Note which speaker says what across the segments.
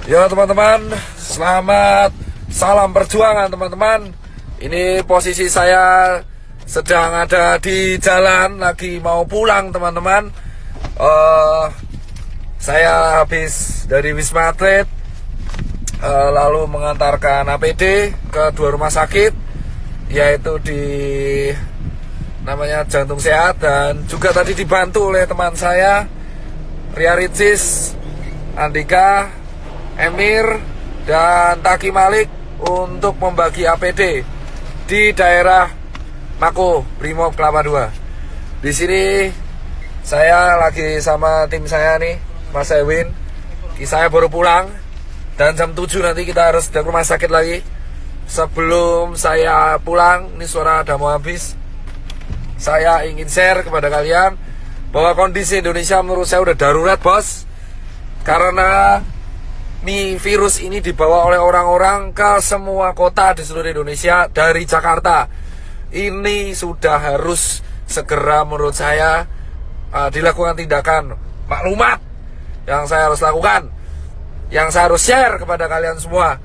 Speaker 1: Ya teman-teman, selamat salam perjuangan teman-teman. Ini posisi saya sedang ada di jalan, lagi mau pulang teman-teman. Saya habis dari Wisma Atlet, lalu mengantarkan APD ke 2 rumah sakit, yaitu di namanya Jantung Sehat, dan juga tadi dibantu oleh teman saya Ria Ricis, Andika, Emir, dan Taki Malik untuk membagi APD di daerah Mako Brimob Kelapa II. Di sini saya lagi sama tim saya nih, Mas Ewin. Saya baru pulang dan jam 7 nanti kita harus ke rumah sakit lagi. Sebelum saya pulang, ini suara udah mau habis, saya ingin share kepada kalian bahwa kondisi Indonesia menurut saya udah darurat, bos. Karena virus ini dibawa oleh orang-orang ke semua kota di seluruh Indonesia dari Jakarta. Ini sudah harus segera menurut saya dilakukan tindakan maklumat yang saya harus lakukan, yang saya harus share kepada kalian semua.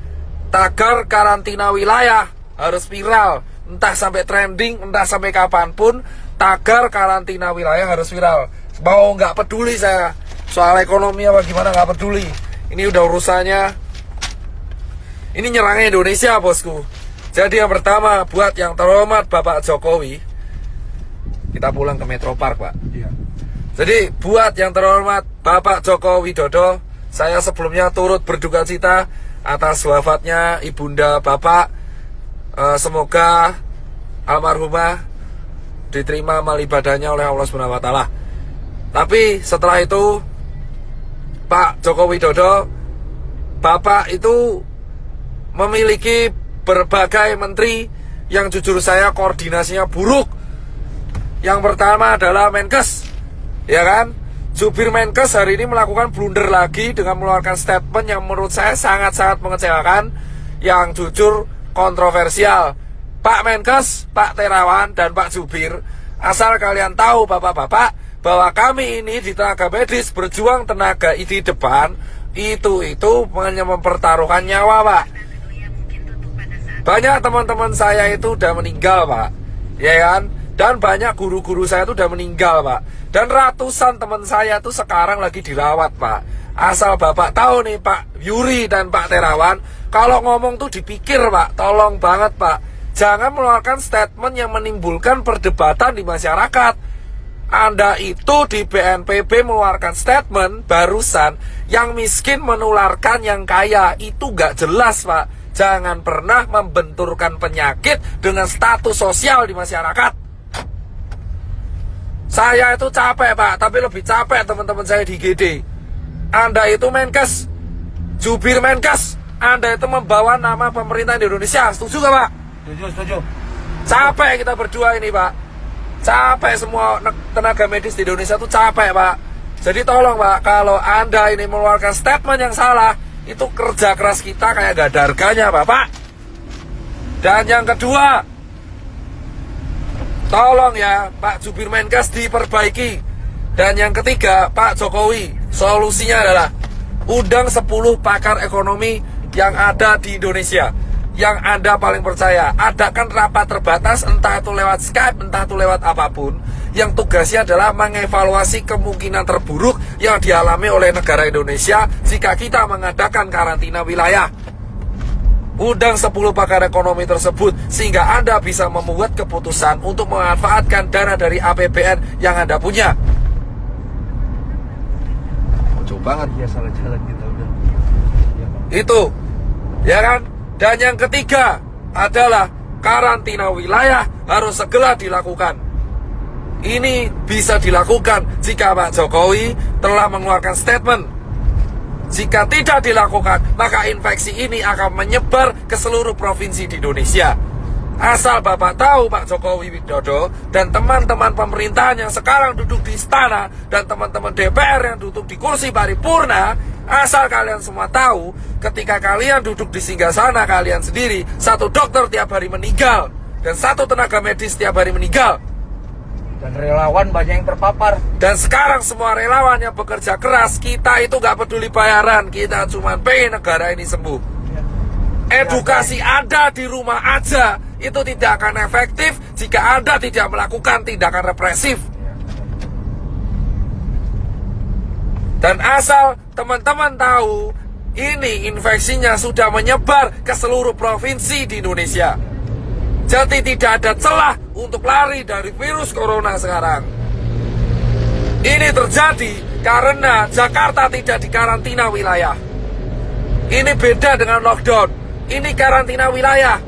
Speaker 1: Tagar karantina wilayah harus viral, entah sampai trending, entah sampai kapanpun. Tagar karantina wilayah harus viral. Mau nggak peduli saya soal ekonomi apa gimana, nggak peduli. Ini udah urusannya, ini nyerangnya Indonesia, bosku. Jadi yang pertama, buat yang terhormat Bapak Jokowi, kita pulang ke Metro Park, Pak. Iya. Jadi buat yang terhormat Bapak Joko Widodo, saya sebelumnya turut berduka cita atas wafatnya ibunda Bapak. Semoga almarhumah diterima amal ibadahnya oleh Allah Subhanahu wa Ta'ala. Tapi setelah itu, Pak Joko Widodo, Bapak itu memiliki berbagai menteri yang jujur saya koordinasinya buruk. Yang pertama adalah Menkes, ya kan? Jubir Menkes hari ini melakukan blunder lagi dengan mengeluarkan statement yang menurut saya sangat-sangat mengecewakan, yang jujur kontroversial. Pak Menkes, Pak Terawan, dan Pak Jubir, asal kalian tahu bapak-bapak, bahwa kami ini di tenaga medis berjuang tenaga di depan itu hanya mempertaruhkan nyawa, Pak. Banyak teman-teman saya itu udah meninggal, Pak, ya kan? Dan banyak guru-guru saya itu udah meninggal, Pak. Dan ratusan teman saya itu sekarang lagi dirawat, Pak. Asal bapak tahu nih, Pak Yuri dan Pak Terawan, kalau ngomong tuh dipikir, Pak. Tolong banget, Pak, jangan mengeluarkan statement yang menimbulkan perdebatan di masyarakat. Anda itu di BNPB mengeluarkan statement barusan, yang miskin menularkan yang kaya. Itu gak jelas, Pak. Jangan pernah membenturkan penyakit dengan status sosial di masyarakat. Saya itu capek, Pak, tapi lebih capek teman-teman saya di GD. Anda itu Menkes, jubir Menkes, Anda itu membawa nama pemerintah di Indonesia. Setuju gak, Pak?
Speaker 2: Setuju.
Speaker 1: Capek kita berdua ini, Pak. Capek semua tenaga medis di Indonesia tuh capek, Pak. Jadi tolong, Pak, kalau Anda ini mengeluarkan statement yang salah, itu kerja keras kita kayak gak ada harganya, Bapak. Dan yang kedua, tolong ya Pak Jubir Menkes diperbaiki. Dan yang ketiga, Pak Jokowi, solusinya adalah undang 10 pakar ekonomi yang ada di Indonesia, yang Anda paling percaya. Adakan rapat terbatas, entah itu lewat Skype, entah itu lewat apapun, yang tugasnya adalah mengevaluasi kemungkinan terburuk yang dialami oleh negara Indonesia jika kita mengadakan karantina wilayah. Undang 10 pakar ekonomi tersebut sehingga Anda bisa membuat keputusan untuk memanfaatkan dana dari APBN yang Anda punya. Jauh banget
Speaker 2: ya, salah jalan kita udah.
Speaker 1: Itu, ya kan? Dan yang ketiga adalah karantina wilayah harus segera dilakukan. Ini bisa dilakukan jika Pak Jokowi telah mengeluarkan statement. Jika tidak dilakukan, maka infeksi ini akan menyebar ke seluruh provinsi di Indonesia. Asal Bapak tahu, Pak Jokowi Widodo dan teman-teman pemerintahan yang sekarang duduk di istana dan teman-teman DPR yang duduk di kursi paripurna, asal kalian semua tahu, ketika kalian duduk di singgasana kalian sendiri, 1 dokter tiap hari meninggal dan 1 tenaga medis tiap hari meninggal.
Speaker 2: Dan relawan banyak yang terpapar.
Speaker 1: Dan sekarang semua relawan yang bekerja keras, kita itu gak peduli bayaran, kita cuma pengen negara ini sembuh. Edukasi Anda di rumah aja itu tidak akan efektif jika Anda tidak melakukan tindakan represif. Dan asal teman-teman tahu, ini infeksinya sudah menyebar ke seluruh provinsi di Indonesia. Jadi tidak ada celah untuk lari dari virus corona sekarang. Ini terjadi karena Jakarta tidak dikarantina wilayah. Ini beda dengan lockdown. Ini karantina wilayah.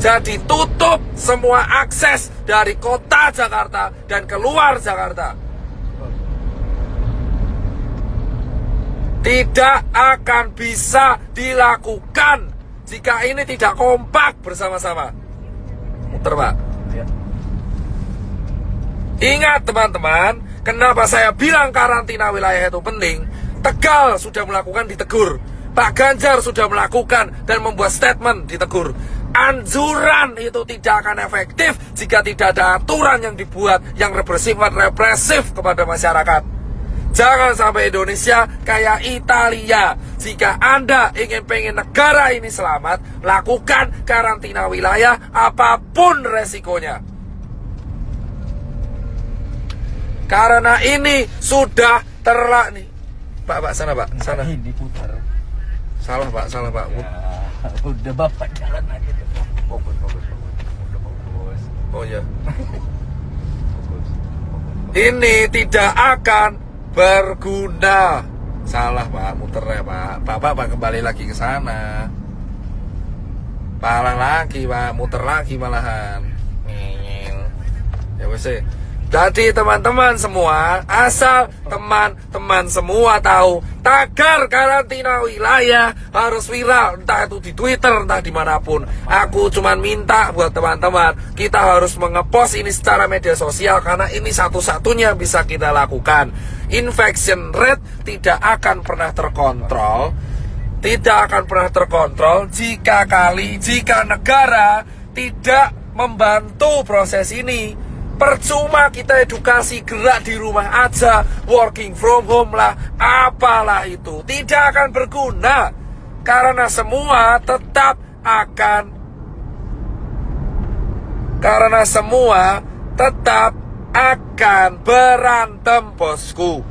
Speaker 1: Jadi tutup semua akses dari kota Jakarta dan keluar Jakarta. Tidak akan bisa dilakukan jika ini tidak kompak bersama-sama. Muter, Pak.
Speaker 2: Ya.
Speaker 1: Ingat teman-teman, kenapa saya bilang karantina wilayah itu penting? Tegal sudah melakukan, ditegur. Pak Ganjar sudah melakukan dan membuat statement, ditegur. Anjuran itu tidak akan efektif jika tidak ada aturan yang dibuat yang bersifat represif kepada masyarakat. Jangan sampai Indonesia kayak Italia. Jika Anda pengen negara ini selamat, lakukan karantina wilayah apapun resikonya. Karena ini sudah nih. Pak, sana Pak, sana.
Speaker 2: Ini putar.
Speaker 1: Salah Pak.
Speaker 2: Ya, udah Bapak jalan aja. Fokus. Udah fokus.
Speaker 1: Oh ya.
Speaker 2: Fokus.
Speaker 1: Ini tidak akan berguna. Salah Pak, muter ya Pak. Pak kembali lagi ke sana. Palang lagi Pak, muter lagi malahan. Ya wes. Jadi teman-teman semua, asal teman-teman semua tahu, tagar karantina wilayah harus viral, entah itu di Twitter, entah dimanapun. Aku cuman minta buat teman-teman, kita harus mengepost ini secara media sosial, karena ini satu-satunya bisa kita lakukan. Infection rate tidak akan pernah terkontrol, jika negara tidak membantu proses ini. Percuma kita edukasi gerak di rumah aja, working from home lah, apalah itu, tidak akan berguna. Karena semua tetap akan berantem, bosku.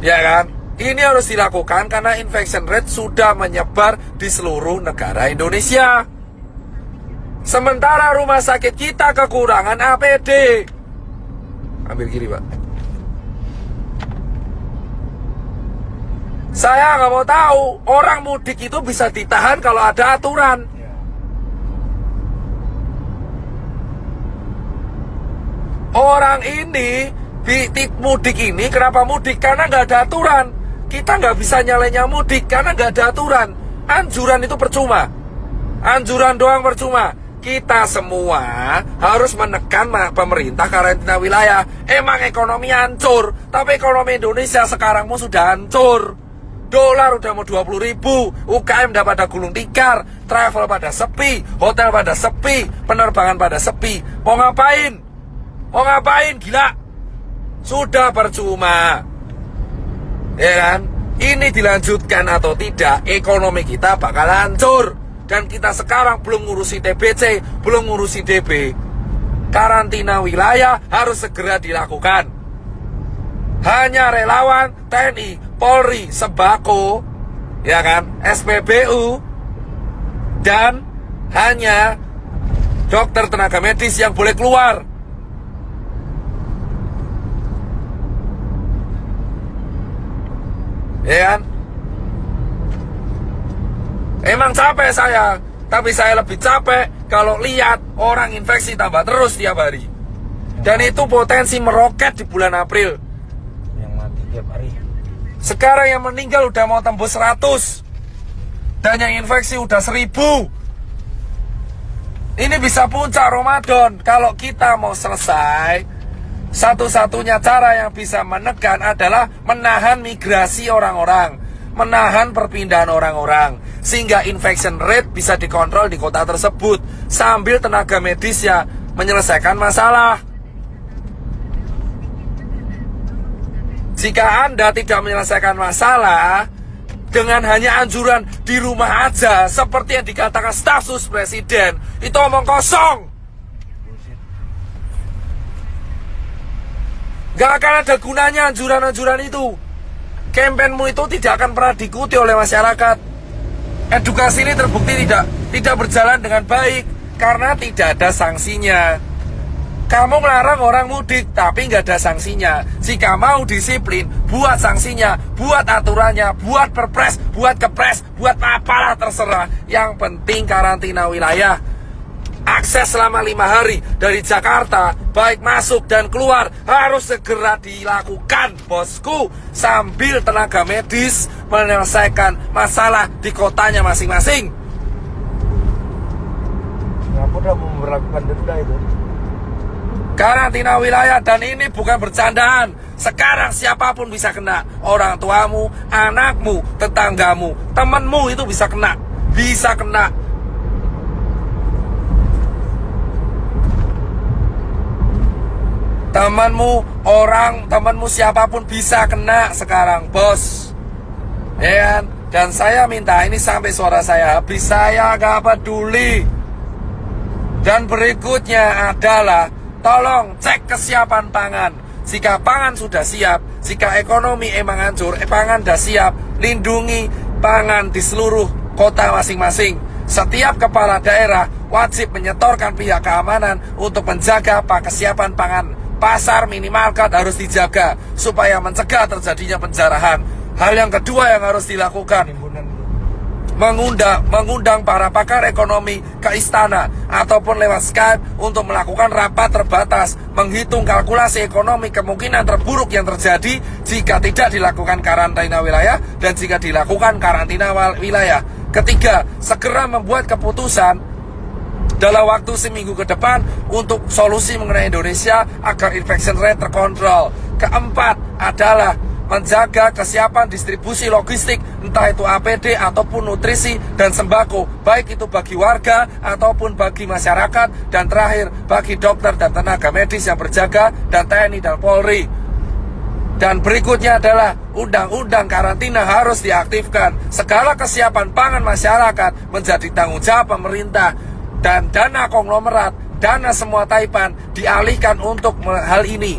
Speaker 1: Ya kan? Ini harus dilakukan karena infection rate sudah menyebar di seluruh negara Indonesia. Sementara rumah sakit kita kekurangan APD. Ambil kiri Pak. Saya nggak mau tahu orang mudik itu bisa ditahan kalau ada aturan.
Speaker 2: Ya.
Speaker 1: Orang ini mudik ini kenapa mudik? Karena nggak ada aturan. Kita nggak bisa nyalenya mudik karena nggak ada aturan. Anjuran itu percuma. Anjuran doang percuma. Kita semua harus menekan pemerintah karantina wilayah. Emang ekonomi hancur, tapi ekonomi Indonesia sekarang sudah hancur. Dolar udah mau 20.000, UKM udah pada gulung tikar, travel pada sepi, hotel pada sepi, penerbangan pada sepi. Mau ngapain? Gila. Sudah percuma. Ya kan? Ini dilanjutkan atau tidak, ekonomi kita bakal hancur. Dan kita sekarang belum ngurusi TBC, belum ngurusi DB. Karantina wilayah harus segera dilakukan. Hanya relawan, TNI, Polri, Sembako, ya kan, SPBU, dan hanya dokter tenaga medis yang boleh keluar. Ya kan? Emang capek saya, tapi saya lebih capek kalau lihat orang infeksi tambah terus tiap hari. Dan itu potensi meroket di bulan April.
Speaker 2: Yang mati tiap hari.
Speaker 1: Sekarang yang meninggal udah mau tembus 100. Dan yang infeksi udah 1000. Ini bisa puncak Ramadan. Kalau kita mau selesai, satu-satunya cara yang bisa menekan adalah menahan migrasi orang-orang, menahan perpindahan orang-orang, sehingga infection rate bisa dikontrol di kota tersebut sambil tenaga medis ya menyelesaikan masalah. Jika Anda tidak menyelesaikan masalah dengan hanya anjuran di rumah aja, seperti yang dikatakan staf sus presiden, itu omong kosong. Gak akan ada gunanya anjuran-anjuran itu. Kampanyemu itu tidak akan pernah diikuti oleh masyarakat. Edukasi ini terbukti tidak berjalan dengan baik karena tidak ada sanksinya. Kamu melarang orang mudik tapi nggak ada sanksinya. Jika mau disiplin, buat sanksinya, buat aturannya, buat perpres, buat kepres, buat apalah terserah. Yang penting karantina wilayah. Akses selama 5 hari dari Jakarta, baik masuk dan keluar, harus segera dilakukan, bosku. Sambil tenaga medis menyelesaikan masalah di kotanya masing-masing.
Speaker 2: Singapura mau memperlakukan denda itu.
Speaker 1: Karantina wilayah, dan ini bukan bercandaan. Sekarang siapapun bisa kena. Orang tuamu, anakmu, tetanggamu, temanmu itu bisa kena. Bisa kena. Temanmu siapapun bisa kena sekarang, bos. Ya kan? Dan saya minta ini sampai suara saya habis, saya gak peduli. Dan berikutnya adalah tolong cek kesiapan pangan. Jika pangan sudah siap, jika ekonomi emang hancur, pangan sudah siap, lindungi pangan di seluruh kota masing-masing. Setiap kepala daerah wajib menyetorkan pihak keamanan untuk menjaga kesiapan pangan. Pasar minimarket harus dijaga supaya mencegah terjadinya penjarahan. Hal yang kedua yang harus dilakukan, mengundang para pakar ekonomi ke istana ataupun lewat Skype untuk melakukan rapat terbatas, menghitung kalkulasi ekonomi kemungkinan terburuk yang terjadi jika tidak dilakukan karantina wilayah dan jika dilakukan karantina wilayah. Ketiga, segera membuat keputusan dalam waktu seminggu ke depan untuk solusi mengenai Indonesia agar infection rate terkontrol. Keempat adalah menjaga kesiapan distribusi logistik, entah itu APD ataupun nutrisi dan sembako, baik itu bagi warga ataupun bagi masyarakat. Dan terakhir, bagi dokter dan tenaga medis yang berjaga, dan TNI dan Polri. Dan berikutnya adalah undang-undang karantina harus diaktifkan. Segala kesiapan pangan masyarakat menjadi tanggung jawab pemerintah. Dan dana konglomerat, dana semua taipan dialihkan untuk hal ini.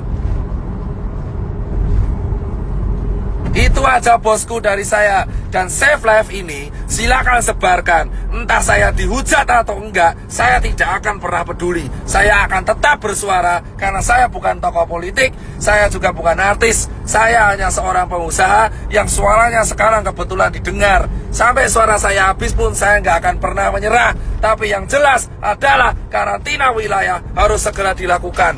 Speaker 1: Itu aja bosku dari saya. Dan Save Life ini silakan sebarkan. Entah saya dihujat atau enggak, saya tidak akan pernah peduli. Saya akan tetap bersuara karena saya bukan tokoh politik, saya juga bukan artis. Saya hanya seorang pengusaha yang suaranya sekarang kebetulan didengar. Sampai suara saya habis pun saya nggak akan pernah menyerah. Tapi yang jelas adalah karantina wilayah harus segera dilakukan.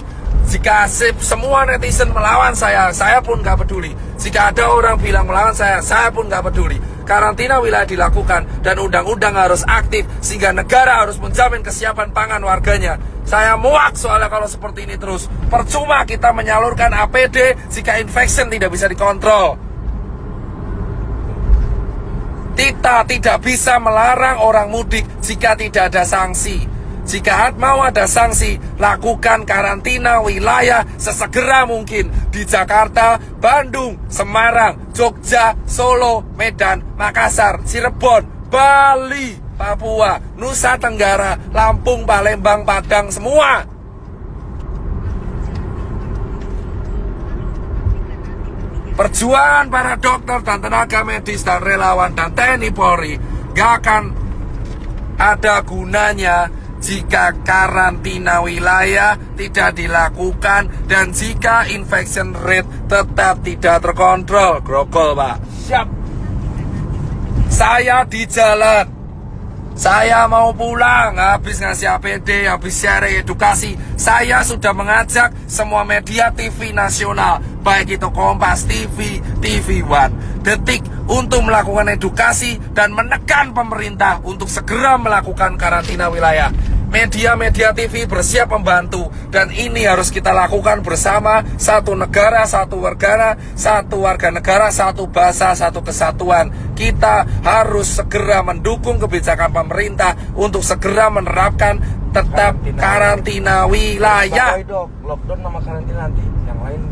Speaker 1: Jika semua netizen melawan saya pun gak peduli. Jika ada orang bilang melawan saya pun gak peduli. Karantina wilayah dilakukan dan undang-undang harus aktif sehingga negara harus menjamin kesiapan pangan warganya. Saya muak soalnya kalau seperti ini terus. Percuma kita menyalurkan APD jika infection tidak bisa dikontrol. Kita tidak bisa melarang orang mudik jika tidak ada sanksi. Jika mau ada sanksi, lakukan karantina wilayah sesegera mungkin di Jakarta, Bandung, Semarang, Jogja, Solo, Medan, Makassar, Cirebon, Bali, Papua, Nusa Tenggara, Lampung, Palembang, Padang, semua. Perjuangan para dokter dan tenaga medis dan relawan dan TNI Polri gak akan ada gunanya jika karantina wilayah tidak dilakukan dan jika infection rate tetap tidak terkontrol. Grogol, Pak. Siap. Saya di jalan. Saya mau pulang, habis ngasih APD, habis share edukasi. Saya sudah mengajak semua media TV nasional, baik itu Kompas TV, TV One, Detik, untuk melakukan edukasi dan menekan pemerintah untuk segera melakukan karantina wilayah. Media-media TV bersiap membantu dan ini harus kita lakukan bersama. Satu negara, satu warga negara, satu bahasa, satu kesatuan. Kita harus segera mendukung kebijakan pemerintah untuk segera menerapkan tetap karantina wilayah.
Speaker 2: Lockdown sama karantina nanti, yang lain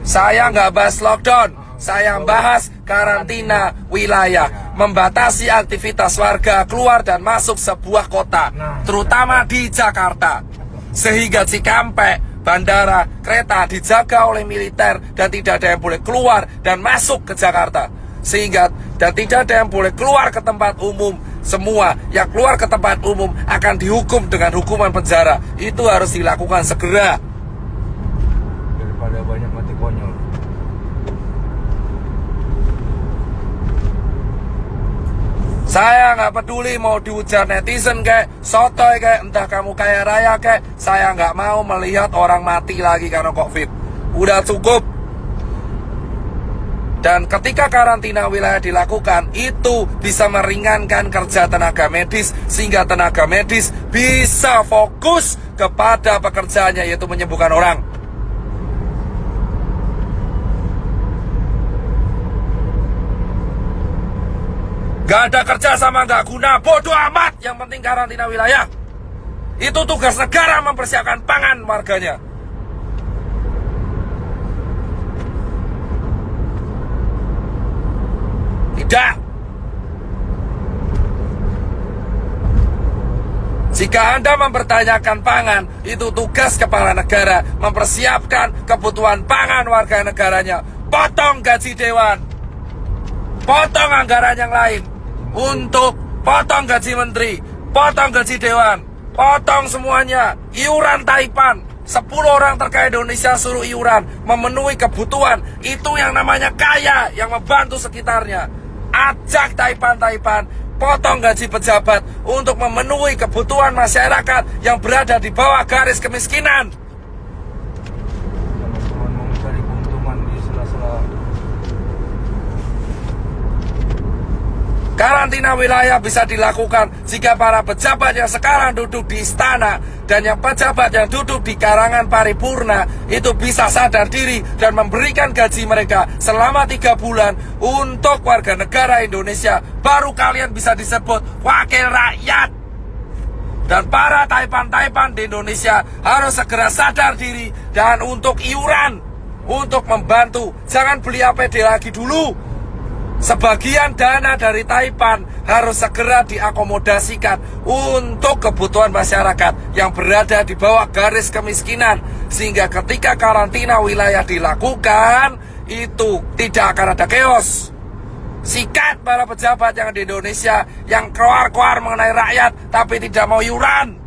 Speaker 1: Saya nggak bahas lockdown, saya bahas karantina wilayah, membatasi aktivitas warga keluar dan masuk sebuah kota, terutama di Jakarta, sehingga Cikampek, bandara, kereta dijaga oleh militer dan tidak ada yang boleh keluar dan masuk ke Jakarta, sehingga dan tidak ada yang boleh keluar ke tempat umum. Semua yang keluar ke tempat umum akan dihukum dengan hukuman penjara. Itu harus dilakukan segera.
Speaker 2: Daripada banyak mati konyol.
Speaker 1: Saya nggak peduli mau dihujat netizen kayak sotoy kayak entah kamu kaya raya kayak, saya nggak mau melihat orang mati lagi karena COVID. Udah cukup. Dan ketika karantina wilayah dilakukan, itu bisa meringankan kerja tenaga medis, sehingga tenaga medis bisa fokus kepada pekerjaannya, yaitu menyembuhkan orang. Gak ada kerja sama gak guna, bodoh amat. Yang penting karantina wilayah. Itu tugas negara mempersiapkan pangan warganya. Tidak. Jika Anda mempertanyakan pangan, itu tugas kepala negara mempersiapkan kebutuhan pangan warga negaranya. Potong gaji dewan, potong anggaran yang lain untuk potong gaji menteri, potong gaji dewan, potong semuanya. Iuran Taipan, 10 orang terkaya Indonesia suruh iuran, memenuhi kebutuhan. Itu yang namanya kaya, yang membantu sekitarnya. Ajak Taipan, potong gaji pejabat untuk memenuhi kebutuhan masyarakat yang berada di bawah garis kemiskinan.
Speaker 2: Teman-teman mau mencari keuntungan di sela-sela.
Speaker 1: Karantina wilayah bisa dilakukan jika para pejabat yang sekarang duduk di istana dan yang pejabat yang duduk di karangan paripurna itu bisa sadar diri dan memberikan gaji mereka selama 3 bulan untuk warga negara Indonesia. Baru kalian bisa disebut wakil rakyat. Dan para Taipan di Indonesia harus segera sadar diri dan untuk iuran, untuk membantu. Jangan beli APD lagi dulu. Sebagian dana dari Taipan harus segera diakomodasikan untuk kebutuhan masyarakat yang berada di bawah garis kemiskinan. Sehingga ketika karantina wilayah dilakukan, itu tidak akan ada chaos. Sikat para pejabat yang di Indonesia yang keluar-keluar mengenai rakyat tapi tidak mau iuran.